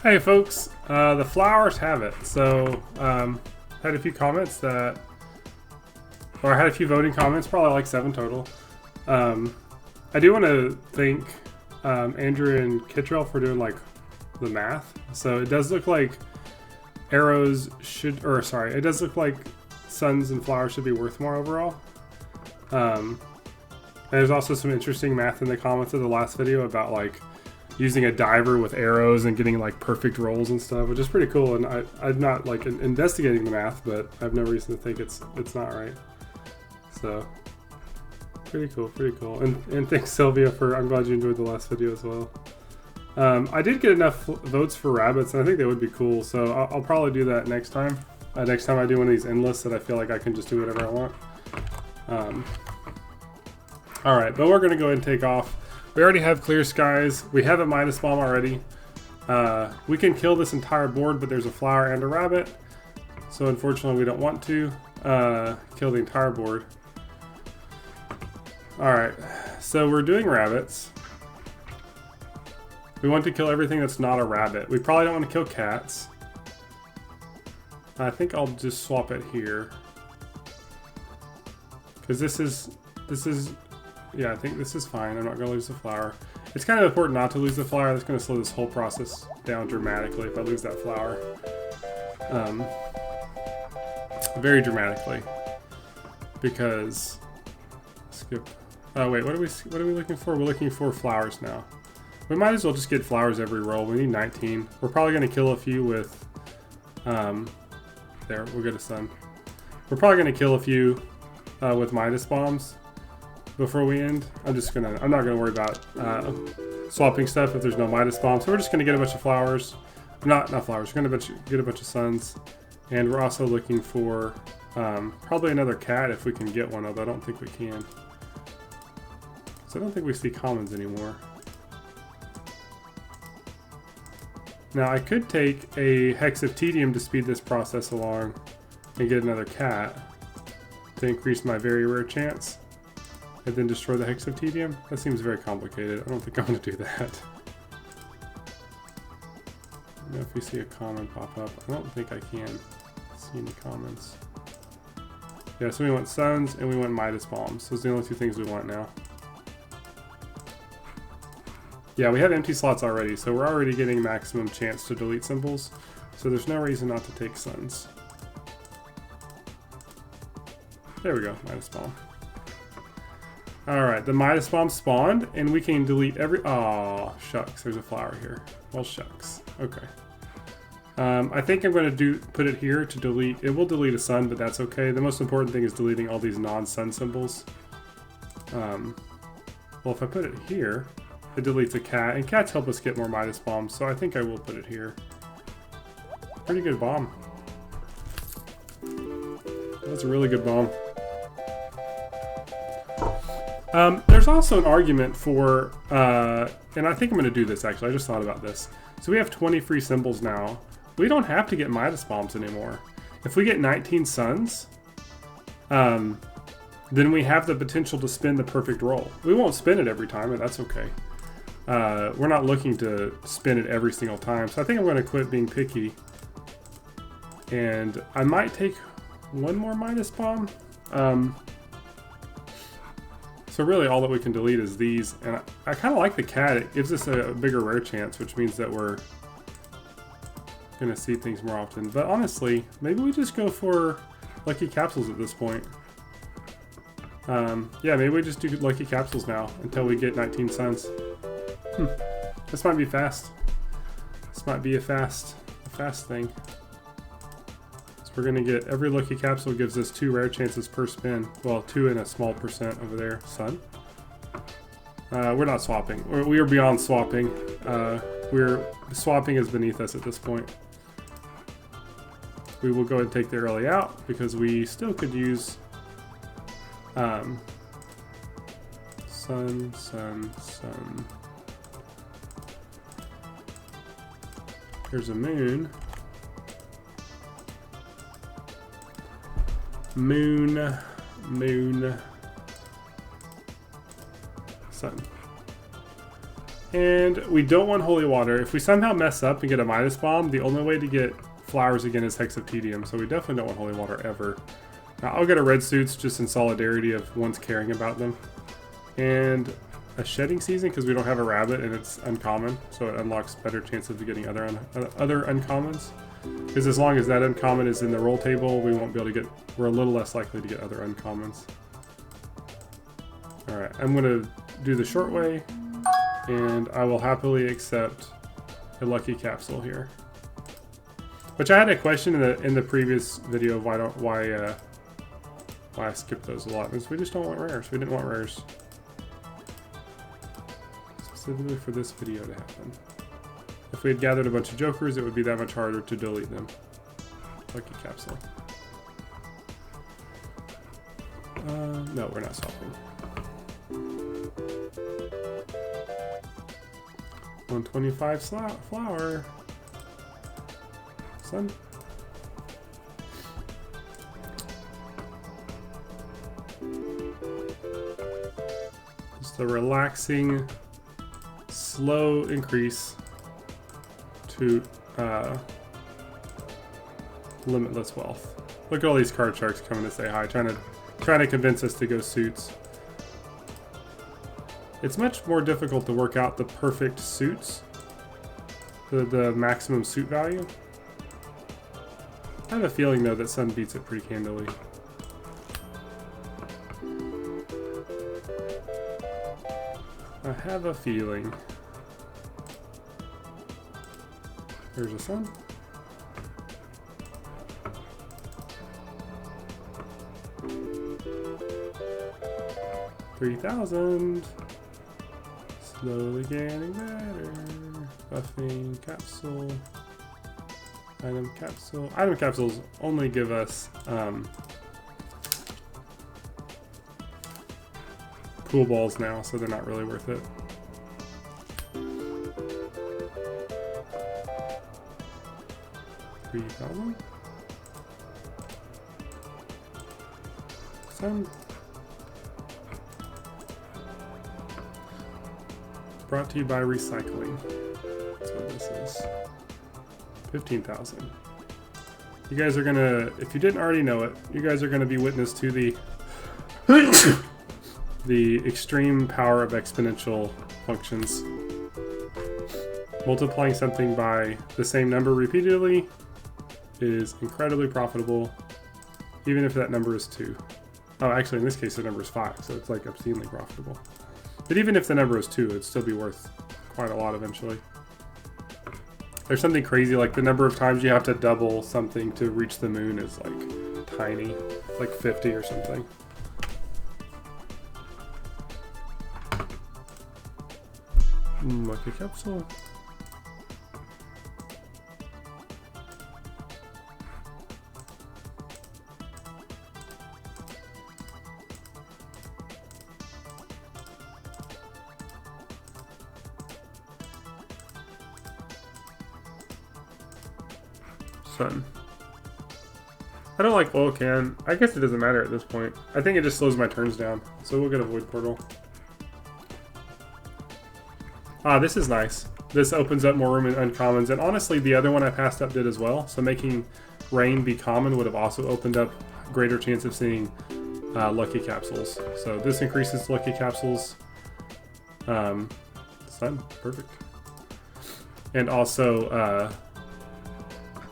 Hey folks, the flowers have it. So, had a few comments that, or I had a few voting comments, probably like 7 total. I do want to thank Andrew and Kittrell for doing like the math. So it does look like arrows should, or sorry, it does look like suns and flowers should be worth more overall. And there's also some interesting math in the comments of the last video about like using a diver with arrows and getting like perfect rolls and stuff, which is pretty cool. And I'm not like investigating the math, but I have no reason to think it's not right. So pretty cool, pretty cool. And thanks Sylvia for, I'm glad you enjoyed the last video as well. I did get enough votes for rabbits, and I think they would be cool. So I'll probably do that next time. Next time I do one of these endless that I feel like I can just do whatever I want. All right, but we're gonna go ahead and take off. We already have clear skies. We have a Midas bomb already. We can kill this entire board, but there's a flower and a rabbit. So unfortunately we don't want to kill the entire board. All right, so we're doing rabbits. We want to kill everything that's not a rabbit. We probably don't want to kill cats. I think I'll just swap it here. Because this is, yeah, I think this is fine. I'm not going to lose the flower. It's kind of important not to lose the flower. That's going to slow this whole process down dramatically if I lose that flower. Very dramatically. Because, skip. Oh wait, what are we looking for? We're looking for flowers now. We might as well just get flowers every roll. We need 19. We're probably going to kill a few with, there, we'll get a sun. We're probably going to kill a few with Midas bombs before we end. I'm not gonna worry about swapping stuff if there's no Midas bomb. So we're just gonna get a bunch of flowers. Not flowers, we're gonna get a bunch of suns. And we're also looking for probably another cat if we can get one, although I don't think we can. So I don't think we see commons anymore. Now I could take a hex of tedium to speed this process along and get another cat to increase my very rare chance. And then destroy the hex of tedium? That seems very complicated. I don't think I'm going to do that. I don't know if we see a common pop up. I don't think I can see any commons. Yeah, so we want suns and we want Midas bombs. Those are the only 2 things we want now. Yeah, we have empty slots already, so we're already getting maximum chance to delete symbols. So there's no reason not to take suns. There we go, Midas bomb. Alright, the Midas bomb spawned, and we can delete every... Aw, shucks, there's a flower here. Well, shucks. Okay. I think I'm going to put it here to delete... It will delete a sun, but that's okay. The most important thing is deleting all these non-sun symbols. Well, if I put it here, it deletes a cat, and cats help us get more Midas bombs, so I think I will put it here. Pretty good bomb. That's a really good bomb. There's also an argument for, and I think I'm going to do this actually, I just thought about this. So we have 20 free symbols now. We don't have to get Midas bombs anymore. If we get 19 suns, then we have the potential to spin the perfect roll. We won't spin it every time, and that's okay. We're not looking to spin it every single time, so I think I'm going to quit being picky. And I might take one more Midas bomb. So really all that we can delete is these, and I kind of like the cat. It gives us a bigger rare chance, which means that we're going to see things more often. But honestly, maybe we just go for lucky capsules at this point. Yeah, maybe we just do lucky capsules now until we get 19 suns. This might be fast. This might be a fast thing. We're going to get every lucky capsule gives us 2 rare chances per spin. Well, 2 and a small percent over there. Sun. We're not swapping. We are beyond swapping. Swapping is beneath us at this point. We will go ahead and take the early out because we still could use sun. Here's a moon. Moon, sun. And we don't want holy water. If we somehow mess up and get a Midas bomb, the only way to get flowers again is Hex of Tedium, so we definitely don't want holy water ever. Now, I'll get a red suits just in solidarity of one's caring about them. And a shedding season because we don't have a rabbit and it's uncommon, so it unlocks better chances of getting other uncommons. Because as long as that uncommon is in the roll table, we won't be able to get, we're a little less likely to get other uncommons. Alright, I'm going to do the short way, and I will happily accept a lucky capsule here. Which I had a question in the previous video of why I skipped those allotments. We just don't want rares. We didn't want rares. Specifically for this video to happen. If we had gathered a bunch of jokers, it would be that much harder to delete them. Lucky capsule. No, we're not swapping. 125 flower. Sun. Just a relaxing, slow increase to limitless wealth. Look at all these card sharks coming to say hi, trying to convince us to go suits. It's much more difficult to work out the perfect suits, the maximum suit value. I have a feeling though that Sun beats it pretty handily. I have a feeling. There's a Sun. $3,000. Slowly getting better. Buffing capsule. Item capsule. Item capsules only give us pool balls now, so they're not really worth it. $3,000. Send. Brought to you by recycling. That's what this is. 15,000. You guys are gonna, if you didn't already know it, you guys are gonna be witness to the the extreme power of exponential functions. Multiplying something by the same number repeatedly is incredibly profitable, even if that number is 2. Oh, actually, in this case, the number is 5, so it's like obscenely profitable. But even if the number is 2, it'd still be worth quite a lot eventually. There's something crazy, like the number of times you have to double something to reach the moon is like tiny, like 50 or something. Lucky capsule. Sun. I don't like oil can. I guess it doesn't matter at this point. I think it just slows my turns down. So we'll get a void portal. Ah, this is nice. This opens up more room in uncommons. And honestly, the other one I passed up did as well. So making rain be common would have also opened up greater chance of seeing lucky capsules. So this increases lucky capsules. Sun, perfect. And also,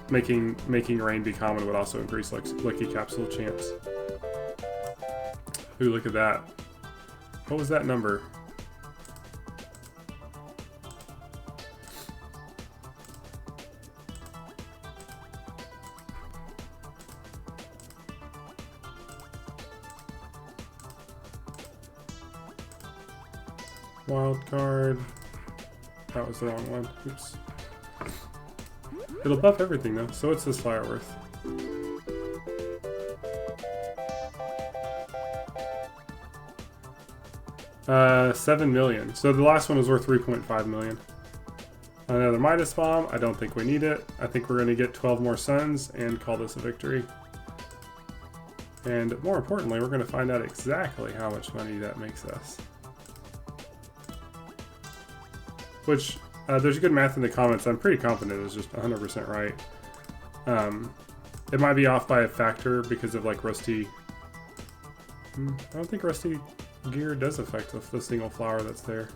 making rain be common would also increase lucky capsule chance. Ooh, look at that. What was that number? Wild card. That was the wrong one. Oops. It'll buff everything though, so what's this flyer worth? $7 million. So the last one was worth 3.5 million. Another Midas bomb. I don't think we need it. I think we're going to get 12 more suns and call this a victory. And more importantly, we're going to find out exactly how much money that makes us. which there's good math in the comments. I'm pretty confident it's just 100% right. It might be off by a factor because of like rusty. I don't think rusty gear does affect the single flower that's there.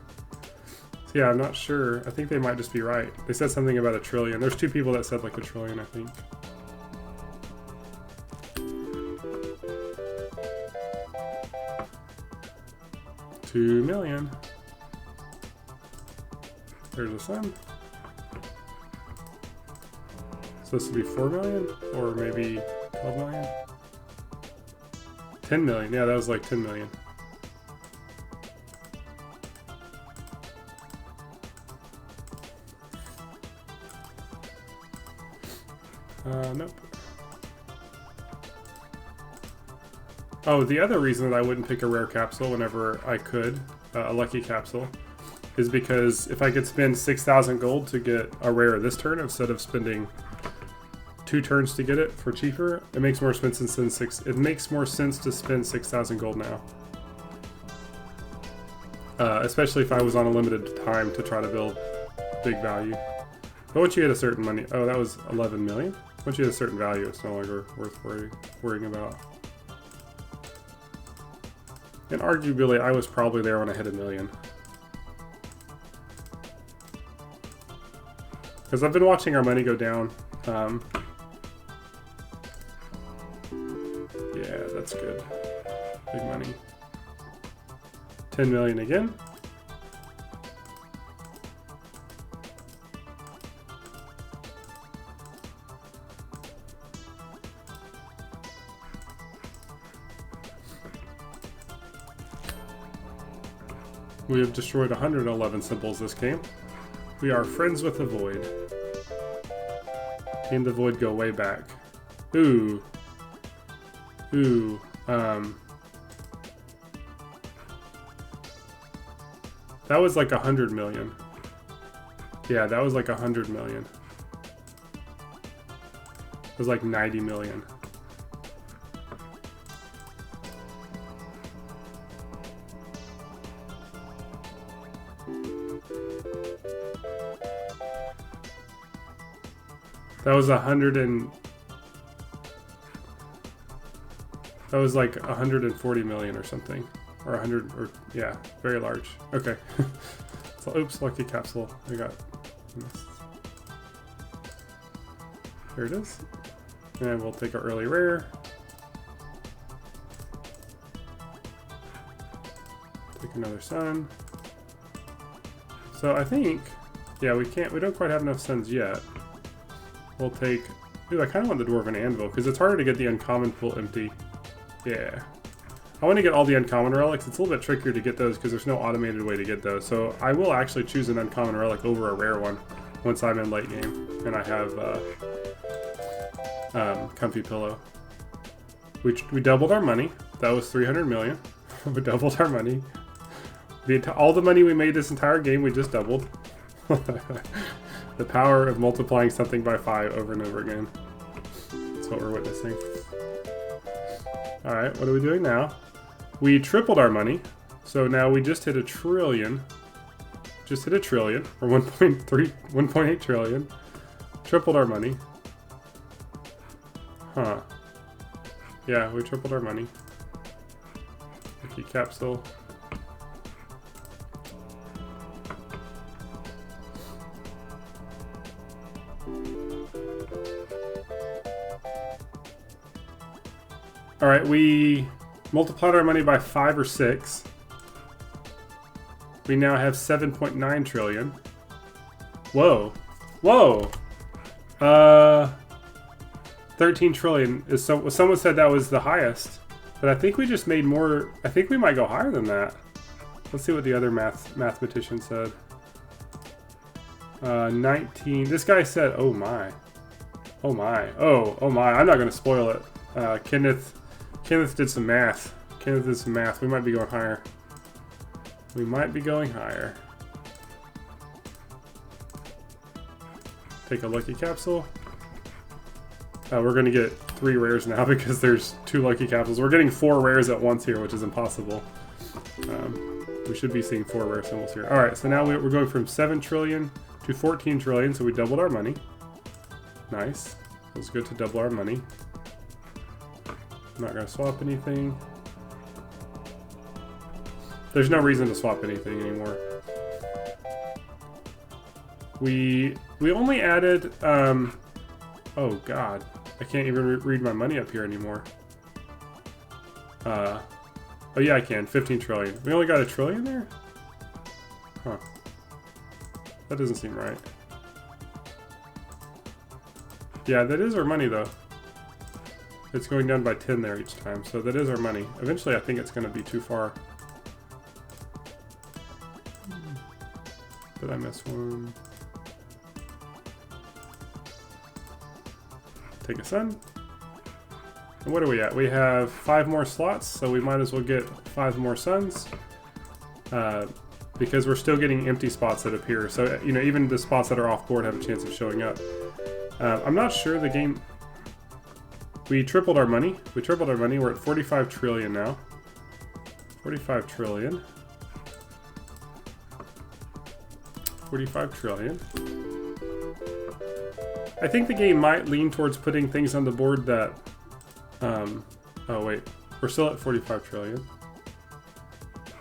So yeah, I'm not sure. I think they might just be right. They said something about 1 trillion. There's 2 people that said like 1 trillion, I think. $2 million. There's the sun. So this would be 4 million or maybe 12 million? 10 million. Yeah, that was like 10 million. Nope. Oh, the other reason that I wouldn't pick a rare capsule whenever I could, a lucky capsule, is because if I could spend 6,000 gold to get a rare this turn instead of spending 2 turns to get it for cheaper, it makes more sense to spend 6,000 gold now. Especially if I was on a limited time to try to build big value. But once you hit a certain money, oh, that was 11 million. Once you hit a certain value, it's no longer worth worrying about. And arguably, I was probably there when I hit 1 million. Because I've been watching our money go down. Yeah, that's good. Big money. 10 million again. We have destroyed 111 symbols this game. We are friends with the void. And the void go way back. Ooh. Ooh. That was like 100 million. Yeah, that was like 100 million. It was like 90 million. That was that was like 140 million or something. Or 100, or yeah, very large. Okay. So, oops, lucky capsule. I got missed. Here it is. And we'll take our early rare. Take another sun. So I think, yeah, we don't quite have enough suns yet. We'll take, ooh, I kind of want the Dwarven Anvil, because it's harder to get the uncommon pool empty. Yeah. I want to get all the uncommon relics. It's a little bit trickier to get those because there's no automated way to get those. So I will actually choose an uncommon relic over a rare one once I'm in late game and I have Comfy Pillow. We doubled our money. That was 300 million. We doubled our money. All the money we made this entire game, we just doubled. The power of multiplying something by 5 over and over again. That's what we're witnessing. Alright, what are we doing now? We tripled our money. So now we just hit 1 trillion. Just hit 1 trillion. Or 1.8 trillion. Tripled our money. Huh. Yeah, we tripled our money. Lucky capsule. Alright, we multiplied our money by 5 or 6. We now have 7.9 trillion. Whoa. Whoa! 13 trillion is someone said that was the highest. But I think we just made more. I think we might go higher than that. Let's see what the other mathematician said. 19. This guy said, oh my. Oh my. Oh my. I'm not going to spoil it. Kenneth did some math. Kenneth did some math. We might be going higher. We might be going higher. Take a lucky capsule. We're going to get 3 rares now because there's 2 lucky capsules. We're getting 4 rares at once here, which is impossible. We should be seeing 4 rare symbols here. All right, so now we're going from 7 trillion to 14 trillion, so we doubled our money. Nice. Feels good to double our money. I'm not going to swap anything. There's no reason to swap anything anymore. We only added, oh god, I can't even read my money up here anymore. Oh yeah, I can, 15 trillion. We only got a trillion there? Huh. That doesn't seem right. Yeah, that is our money though. It's going down by 10 there each time, so that is our money. Eventually I think it's going to be too far. Did I miss one? Take a sun. And what are we at? We have 5 more slots, so we might as well get 5 more suns. Because we're still getting empty spots that appear. So, you know, even the spots that are off board have a chance of showing up. I'm not sure the game... We tripled our money. We tripled our money. We're at 45 trillion now. 45 trillion. 45 trillion. I think the game might lean towards putting things on the board that... oh wait, we're still at 45 trillion.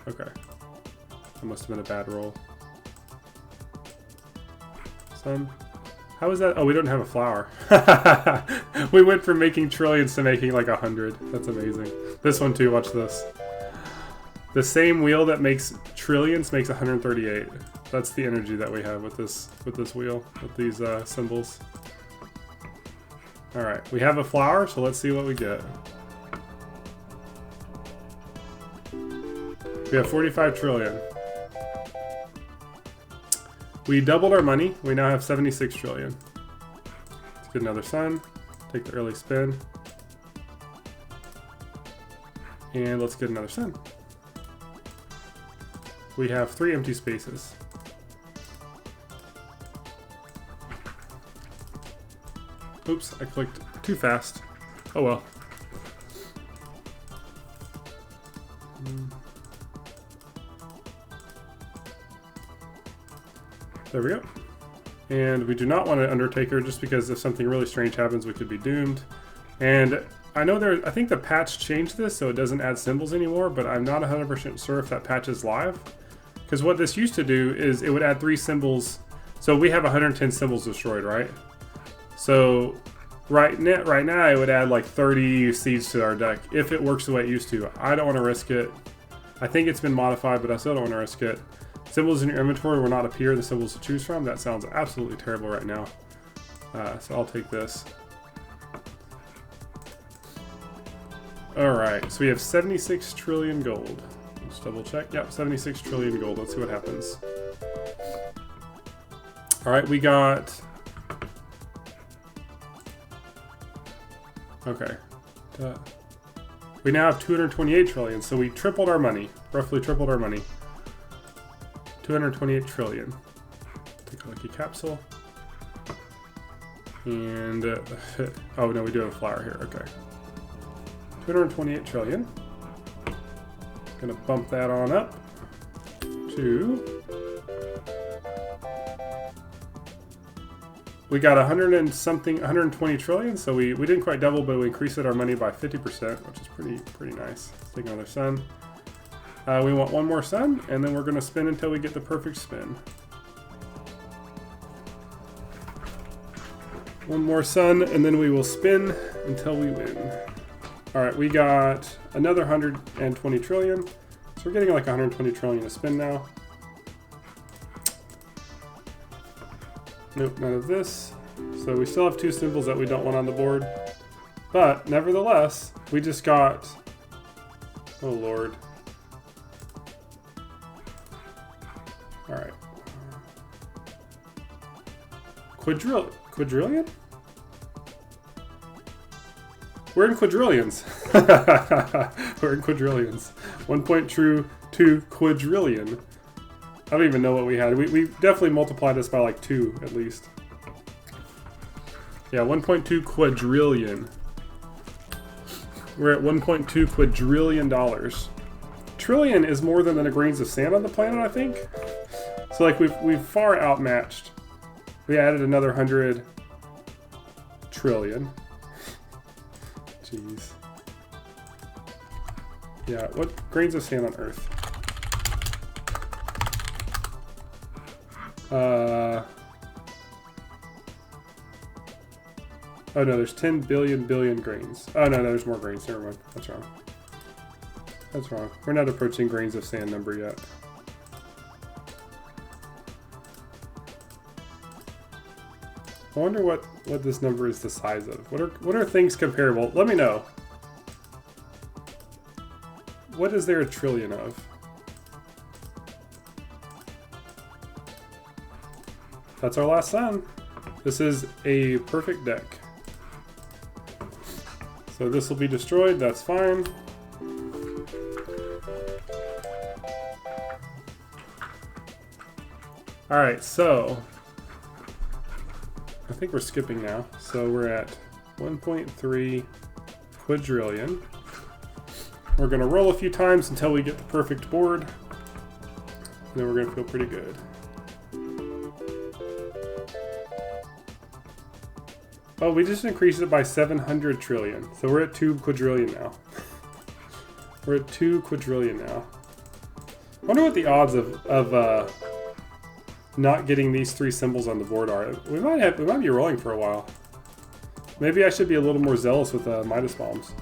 Okay. That must have been a bad roll. Sun. How is that? Oh, we don't have a flower. We went from making trillions to making like 100. That's amazing. This one too, watch this. The same wheel that makes trillions makes 138. That's the energy that we have with this wheel, with these symbols. All right, we have a flower, so let's see what we get. We have 45 trillion. We doubled our money. We now have 76 trillion. Let's get another sun. Take the early spin. And let's get another sun. We have 3 empty spaces. Oops, I clicked too fast. Oh well. There we go. And we do not want an Undertaker just because if something really strange happens, we could be doomed. And I know I think the patch changed this so it doesn't add symbols anymore, but I'm not 100% sure if that patch is live. Because what this used to do is it would add 3 symbols. So we have 110 symbols destroyed, right? So right now it would add like 30 seeds to our deck if it works the way it used to. I don't want to risk it. I think it's been modified, but I still don't want to risk it. Symbols in your inventory will not appear the symbols to choose from. That sounds absolutely terrible right now. So I'll take this. Alright, so we have 76 trillion gold. Let's double check. Yep, 76 trillion gold. Let's see what happens. Alright, we got... Okay. We now have 228 trillion, so we tripled our money. Roughly tripled our money. 228 trillion. Take a lucky capsule. And, oh no, we do have a flower here, okay. 228 trillion. Gonna bump that on up to... We got 120 trillion, so we didn't quite double, but we increased our money by 50%, which is pretty nice. Let's take another sun. We want one more sun, and then we're gonna spin until we get the perfect spin. One more sun, and then we will spin until we win. All right, we got another 120 trillion. So we're getting like 120 trillion to spin now. Nope, none of this. So we still have 2 symbols that we don't want on the board. But nevertheless, we just got... Oh lord. Alright. Quadrillion? We're in quadrillions. We're in quadrillions. 1.2 quadrillion. I don't even know what we had. We definitely multiplied this by like 2 at least. Yeah, 1.2 quadrillion. We're at 1.2 quadrillion dollars. trillion is more than the grains of sand on the planet, I think. So like we've far outmatched. We added another 100 trillion. Jeez. Yeah, what grains of sand on Earth? Oh no, there's 10 billion grains. Oh no, there's more grains. Never mind. That's wrong. That's wrong. We're not approaching grains of sand number yet. I wonder what this number is the size of. What are things comparable? Let me know. What is there a trillion of? That's our last sun. This is a perfect deck. So this will be destroyed, that's fine. Alright, so I think we're skipping now. So we're at 1.3 quadrillion. We're gonna roll a few times until we get the perfect board. And then we're gonna feel pretty good. Oh, we just increased it by 700 trillion. So we're at 2 quadrillion now. We're at 2 quadrillion now. I wonder what the odds of not getting these 3 symbols on the board are. We might be rolling for a while. Maybe I should be a little more zealous with Midas bombs.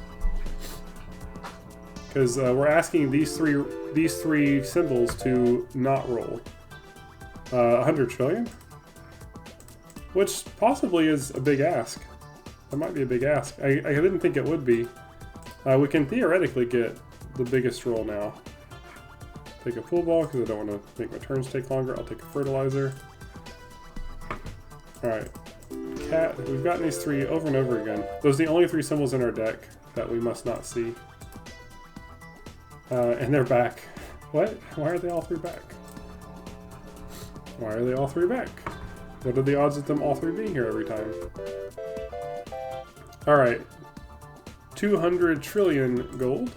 Because we're asking these three symbols to not roll. 100 trillion? Which possibly is a big ask. That might be a big ask. I didn't think it would be. We can theoretically get the biggest roll now. Take a pool ball because I don't want to make my turns take longer. I'll take a fertilizer. Alright. Cat. We've gotten these 3 over and over again. Those are the only 3 symbols in our deck that we must not see. And they're back. What? Why are they all 3 back? Why are they all 3 back? What are the odds of them all 3 being here every time? Alright. 200 trillion gold.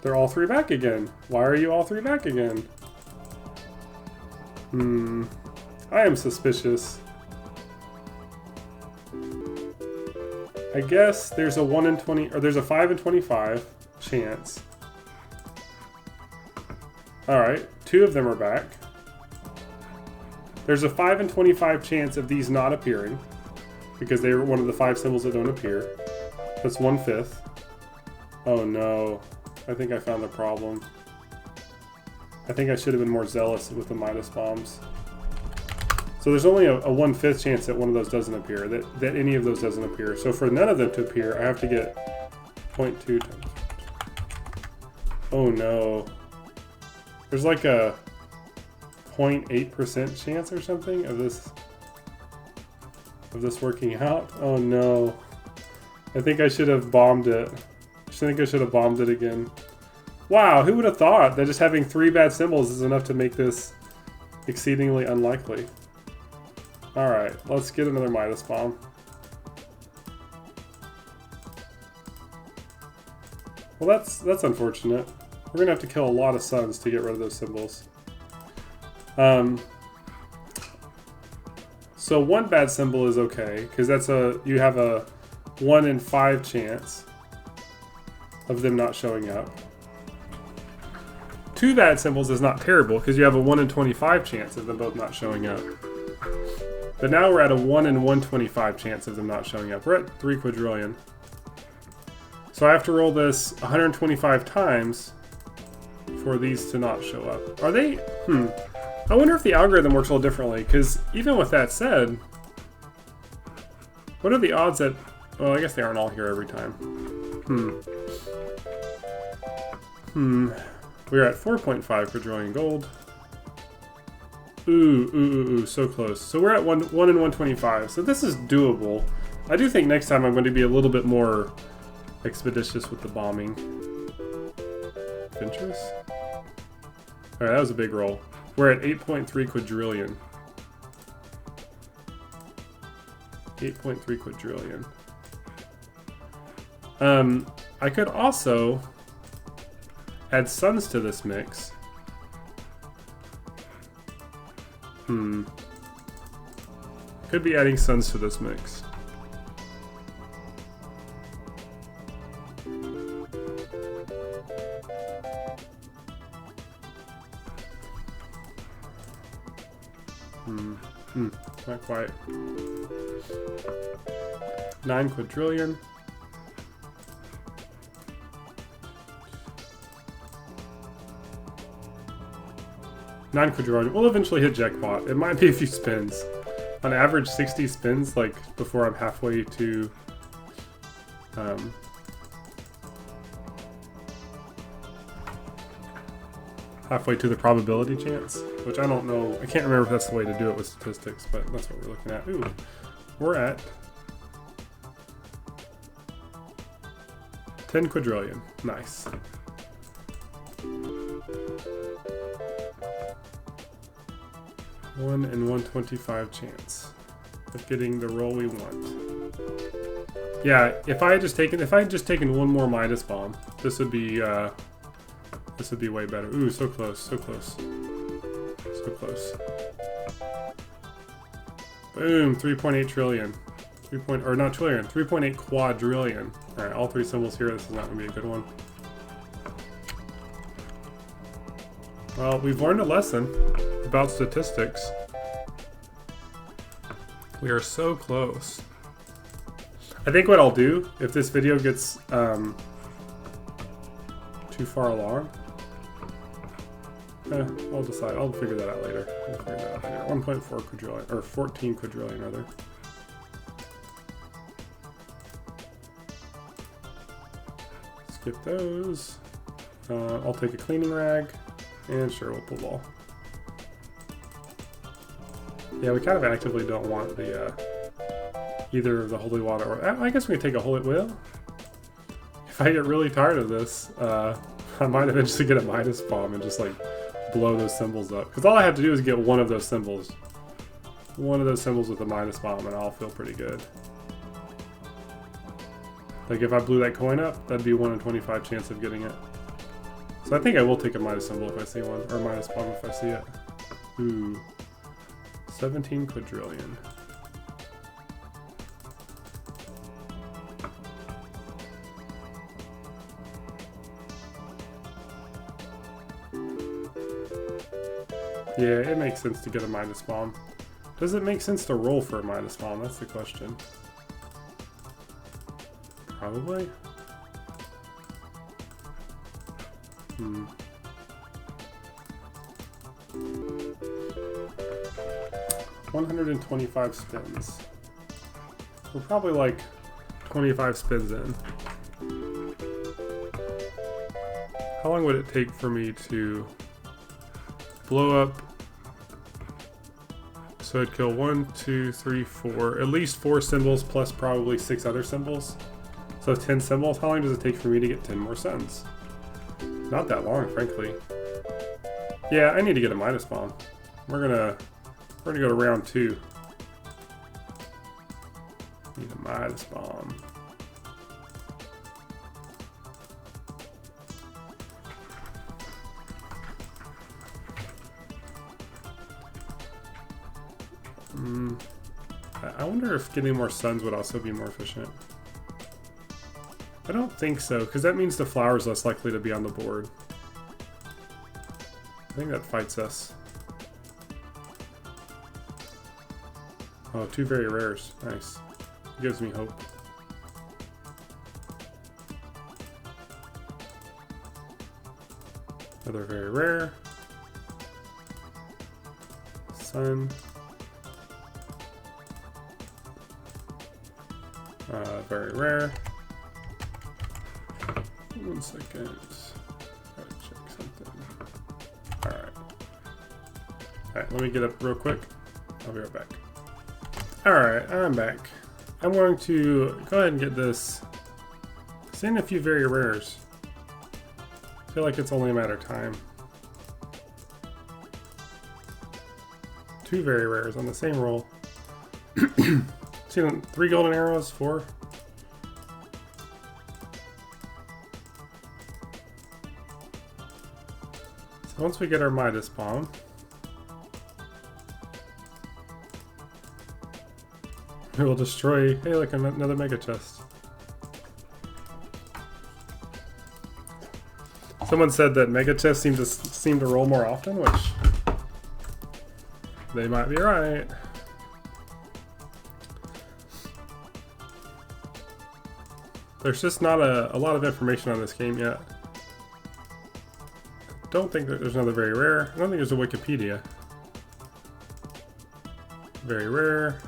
They're all 3 back again. Why are you all 3 back again? I am suspicious. I guess there's a 1 in 20, or there's a 5 in 25 chance. Alright, 2 of them are back. There's a 5 in 25 chance of these not appearing, because they were one of the 5 symbols that don't appear. That's 1/5. Oh no. I think I found the problem. I think I should have been more zealous with the Midas bombs. So there's only a 1/5 chance that one of those doesn't appear, that any of those doesn't appear. So for none of them to appear, I have to get 0.2 times. Oh no. There's like a 0.8% chance or something of this working out. Oh no. I think I should have bombed it. I think I should have bombed it again. Wow, who would have thought that just having 3 bad symbols is enough to make this exceedingly unlikely. Alright, let's get another Midas bomb. Well, that's unfortunate. We're gonna have to kill a lot of suns to get rid of those symbols. So 1 bad symbol is okay, because you have a 1 in 5 chance of them not showing up. 2 bad symbols is not terrible, because you have a 1 in 25 chance of them both not showing up. But now we're at a 1 in 125 chance of them not showing up. We're at 3 quadrillion. So I have to roll this 125 times for these to not show up. Are they? I wonder if the algorithm works a little differently, because even with that said, what are the odds that... Well, I guess they aren't all here every time. We're at 4.5 quadrillion gold. Ooh, so close. So we're at 1 in 125, so this is doable. I do think next time I'm going to be a little bit more expeditious with the bombing. Finches? Alright, that was a big roll. We're at 8.3 quadrillion. 8.3 quadrillion. I could also add suns to this mix. Could be adding suns to this mix. Not quite. 9 quadrillion. We'll eventually hit jackpot. It might be a few spins. On average, 60 spins, like, before I'm halfway to... halfway to the probability chance, which I don't know. I can't remember if that's the way to do it with statistics, but that's what we're looking at. Ooh, we're at 10 quadrillion. Nice. One in 125 chance of getting the roll we want. Yeah, if I had just taken one more Midas bomb, this would be way better. Ooh, so close, so close. So close. Boom, 3.8 trillion. 3.8 quadrillion. Alright, all three symbols here. This is not going to be a good one. Well, we've learned a lesson about statistics. We are so close. I think what I'll do, if this video gets too far along, I'll decide. I'll figure that out later. 1.4 quadrillion, or 14 quadrillion, rather. Skip those. I'll take a cleaning rag, and sure, we'll pull ball. Yeah, we kind of actively don't want the either the holy water or I guess we can take a holy well. If I get really tired of this, I might eventually get a Midas bomb and just like blow those symbols up. Because all I have to do is get one of those symbols. One of those symbols with a Midas bomb and I'll feel pretty good. Like if I blew that coin up, that'd be 1 in 25 chance of getting it. So I think I will take a Midas symbol if I see one, or a Midas bomb if I see it. Ooh. 17 quadrillion. Yeah, it makes sense to get a Midas bomb. Does it make sense to roll for a Midas bomb? That's the question. Probably. 125 spins. We're probably like 25 spins in. How long would it take for me to blow up? So I'd kill 1, 2, 3, 4, at least 4 symbols plus probably 6 other symbols. So 10 symbols. How long does it take for me to get 10 more suns? Not that long, frankly. Yeah, I need to get a Midas bomb. We're gonna go to round 2. Need a Midas bomb. I wonder if getting more suns would also be more efficient. I don't think so, because that means the flower's less likely to be on the board. I think that fights us. Oh, 2 very rares. Nice. Gives me hope. Another very rare. Sun. Very rare. 1 second. Gotta check something. Alright. Alright, let me get up real quick. I'll be right back. Alright, I'm back. I'm going to go ahead and get this. Send a few very rares. I feel like it's only a matter of time. 2 very rares on the same roll. See, 3 golden arrows, 4. Once we get our Midas bomb, we will destroy, hey look, another mega chest. Someone said that mega chests seem to roll more often, which they might be right. There's just not a lot of information on this game yet. Don't think that there's another very rare. I don't think there's a Wikipedia. Very rare.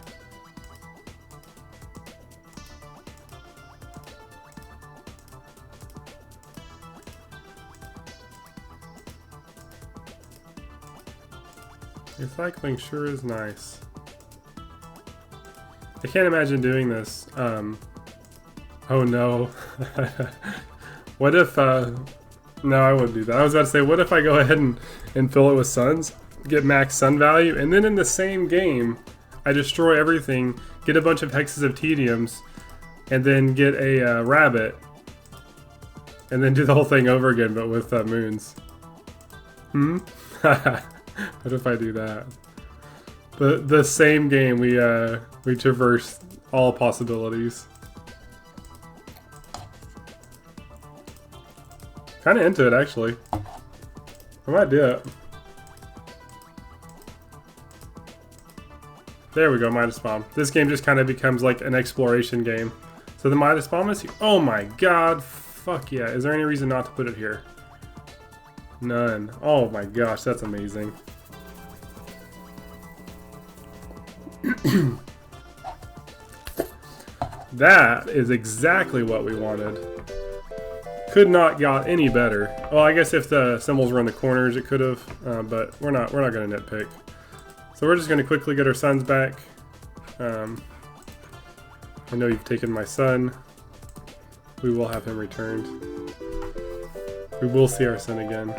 Recycling sure is nice. I can't imagine doing this. Oh no. What if, no, I wouldn't do that. I was about to say, what if I go ahead and fill it with suns, get max sun value, and then in the same game, I destroy everything, get a bunch of hexes of tediums, and then get a rabbit, and then do the whole thing over again, but with moons. What if I do that? The same game, we traverse all possibilities. Kind of into it, actually. I might do it. There we go, Midas Bomb. This game just kind of becomes like an exploration game. So the Midas Bomb is here. Oh my god, fuck yeah. Is there any reason not to put it here? None. Oh my gosh, that's amazing. That is exactly what we wanted. Could not got any better. Well, I guess if the symbols were in the corners, it could have, but we're not going to nitpick. So we're just going to quickly get our suns back. I know you've taken my sun. We will have him returned. We will see our sun again.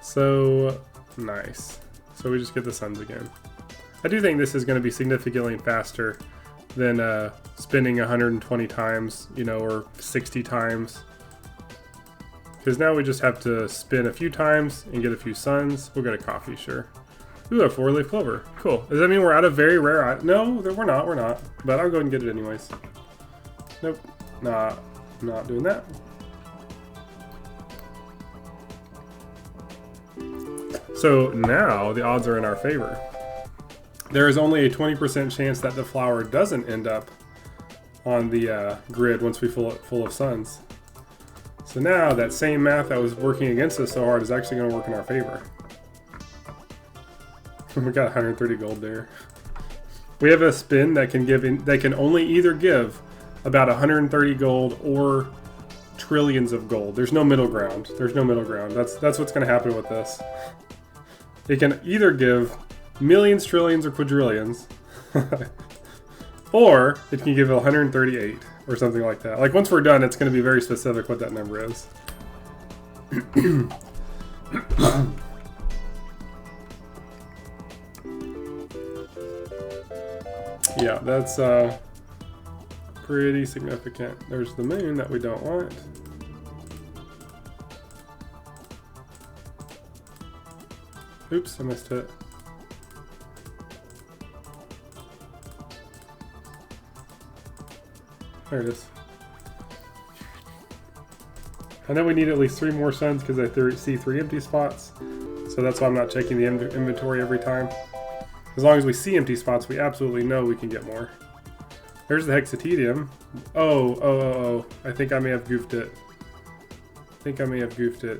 So nice. So we just get the suns again. I do think this is going to be significantly faster than spinning 120 times, you know, or 60 times. Because now we just have to spin a few times and get a few suns. We'll get a coffee, sure. Ooh, a 4-leaf clover. Cool. Does that mean we're out of very rare? No, we're not. But I'll go ahead and get it anyways. Nope. Nah, I'm not doing that. So now the odds are in our favor. There is only a 20% chance that the flower doesn't end up on the grid once we fill it full of suns. So now that same math that was working against us so hard is actually going to work in our favor. We got 130 gold there. We have a spin that can only either give about 130 gold or trillions of gold. There's no middle ground. There's no middle ground. That's what's going to happen with this. It can either give millions, trillions, or quadrillions, or it can give 138 or something like that. Like once we're done, it's going to be very specific what that number is. Yeah, that's pretty significant. There's the moon that we don't want. Oops, I missed it. There it is. I know we need at least 3 more suns because I see 3 empty spots. So that's why I'm not checking the inventory every time. As long as we see empty spots, we absolutely know we can get more. There's the hexatedium. Oh. I think I may have goofed it.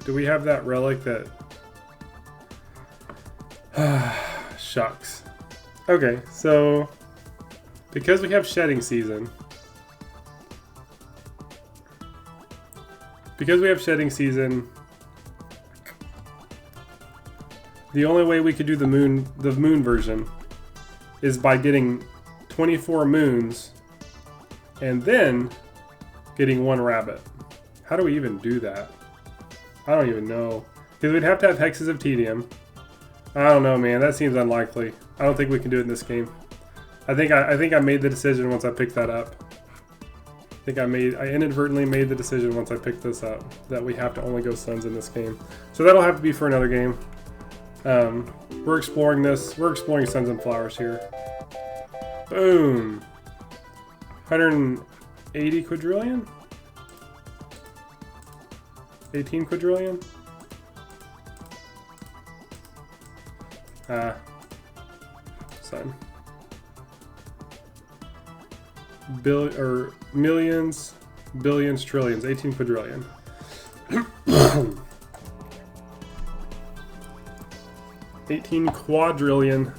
Do we have that relic that... Shucks. Okay, so... because we have shedding season... the only way we could do the moon version is by getting 24 moons and then getting 1 rabbit. How do we even do that? I don't even know. Because we'd have to have hexes of tedium. I don't know, man. That seems unlikely. I don't think we can do it in this game. I think I made the decision once I picked that up. I think I inadvertently made the decision once I picked this up that we have to only go suns in this game. So that'll have to be for another game. We're exploring this. We're exploring suns and flowers here. Boom. 180 quadrillion? 18 quadrillion? Sun. Millions, billions, trillions, 18 quadrillion. 18 quadrillion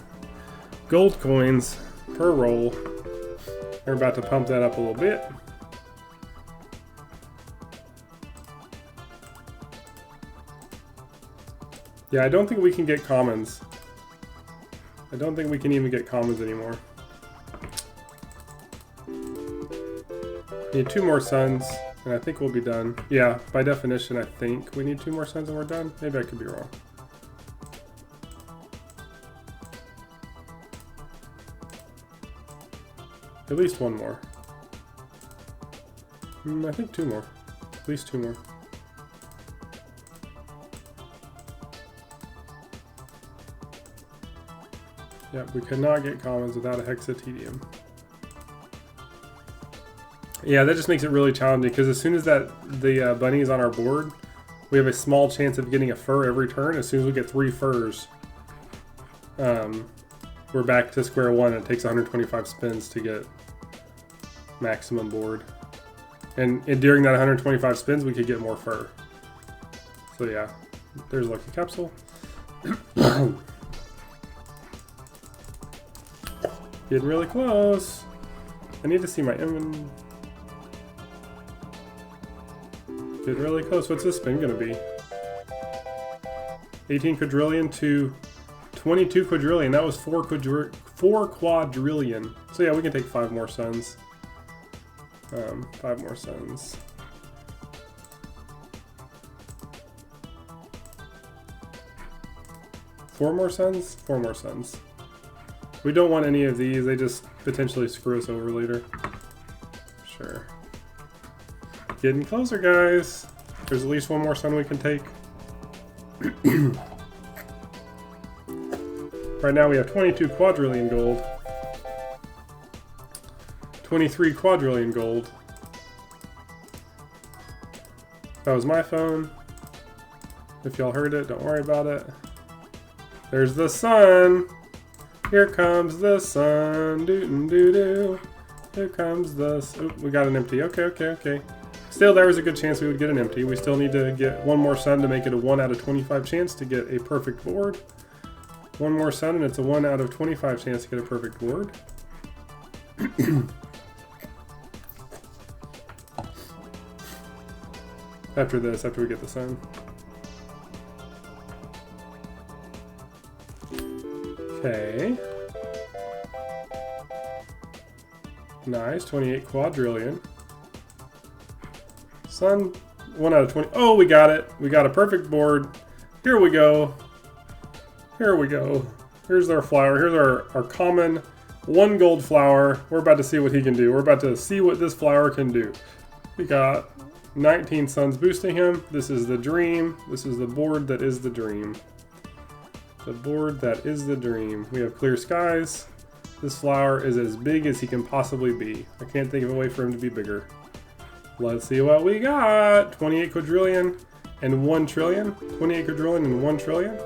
gold coins per roll. We're about to pump that up a little bit. Yeah, I don't think we can get commons. I don't think we can even get commons anymore. Need 2 more suns, and I think we'll be done. Yeah, by definition, I think we need 2 more suns and we're done. Maybe I could be wrong. At least 1 more. I think 2 more. At least 2 more. Yep, we could not get commons without a hexatedium. Yeah, that just makes it really challenging because as soon as the bunny is on our board, we have a small chance of getting a fur every turn. As soon as we get 3 furs, we're back to square one. It takes 125 spins to get maximum board. And during that 125 spins, we could get more fur. So yeah, there's Lucky Capsule. Getting really close. I need to see my inventory. Getting really close. What's this spin gonna be? 18 quadrillion to 22 quadrillion. That was 4 quadrillion. So yeah, we can take 5 more suns. 5 more suns. Four more suns? 4 more suns. We don't want any of these. They just potentially screw us over later. Sure. Getting closer, guys. There's at least 1 more sun we can take. Right now we have 22 quadrillion gold. 23 quadrillion gold. That was my phone. If y'all heard it, don't worry about it. There's the sun. Here comes the sun. Doo-doo-doo-doo. Here comes the sun. Oop, we got an empty. Okay. Still, there was a good chance we would get an empty. We still need to get 1 more sun to make it a 1 out of 25 chance to get a perfect board. 1 more sun and it's a 1 out of 25 chance to get a perfect board. After this, after we get the sun. Okay. Nice, 28 quadrillion. Sun, 1 out of 20. Oh, we got it. We got a perfect board. Here we go. Here we go. Here's our flower. Here's our common 1 gold flower. We're about to see what he can do. We're about to see what this flower can do. We got 19 suns boosting him. This is the dream. This is the board that is the dream. The board that is the dream. We have clear skies. This flower is as big as he can possibly be. I can't think of a way for him to be bigger. Let's see what we got. 28 quadrillion and 1 trillion. 28 quadrillion and 1 trillion.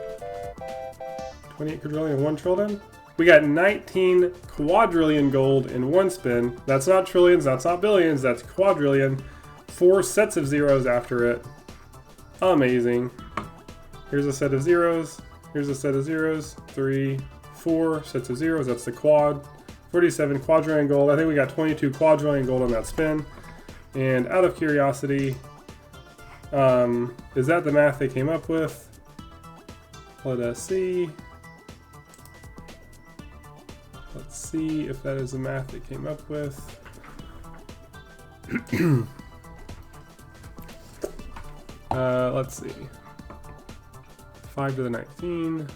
28 quadrillion and 1 trillion. We got 19 quadrillion gold in 1 spin. That's not trillions, that's not billions, that's quadrillion. 4 sets of zeros after it. Amazing. Here's a set of zeros. Here's a set of zeros. 3, 4 sets of zeros. That's the quad. 47 quadrillion gold. I think we got 22 quadrillion gold on that spin. And out of curiosity, is that the math they came up with? Let us see. Let's see if that is the math they came up with. Let's see. 5 to the 19.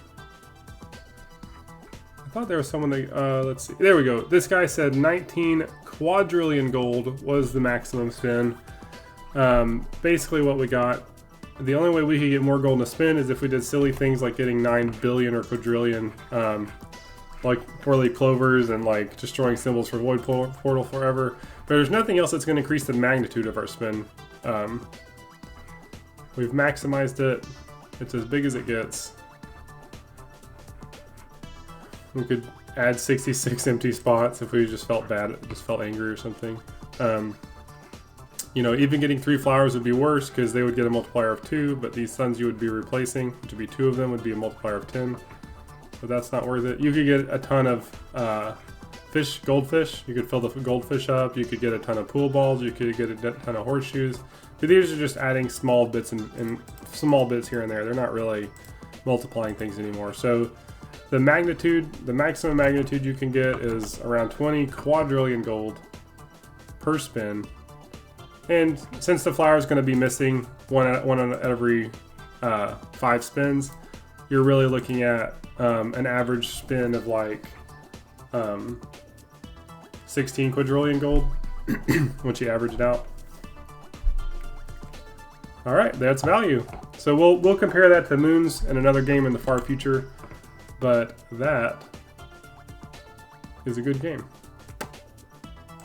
I thought there was someone that, let's see. There we go. This guy said 19 quadrillion gold was the maximum spin. Basically what we got, the only way we could get more gold in a spin is if we did silly things like getting 9 billion or quadrillion, like 4-leaf clovers and like destroying symbols for Void Portal forever. But there's nothing else that's going to increase the magnitude of our spin. We've maximized it. It's as big as it gets. We could add 66 empty spots if we just felt bad, just felt angry or something. You know, even getting 3 flowers would be worse because they would get a multiplier of 2, but these suns you would be replacing, which would be 2 of them, would be a multiplier of 10. So that's not worth it. You could get a ton of goldfish. You could fill the goldfish up. You could get a ton of pool balls. You could get a ton of horseshoes. But these are just adding small bits and small bits here and there. They're not really multiplying things anymore. So the maximum magnitude you can get is around 20 quadrillion gold per spin. And since the flower is going to be missing one on every 5 spins, you're really looking at an average spin of like 16 quadrillion gold once you average it out. All right, that's value. So we'll compare that to moons in another game in the far future, but that is a good game.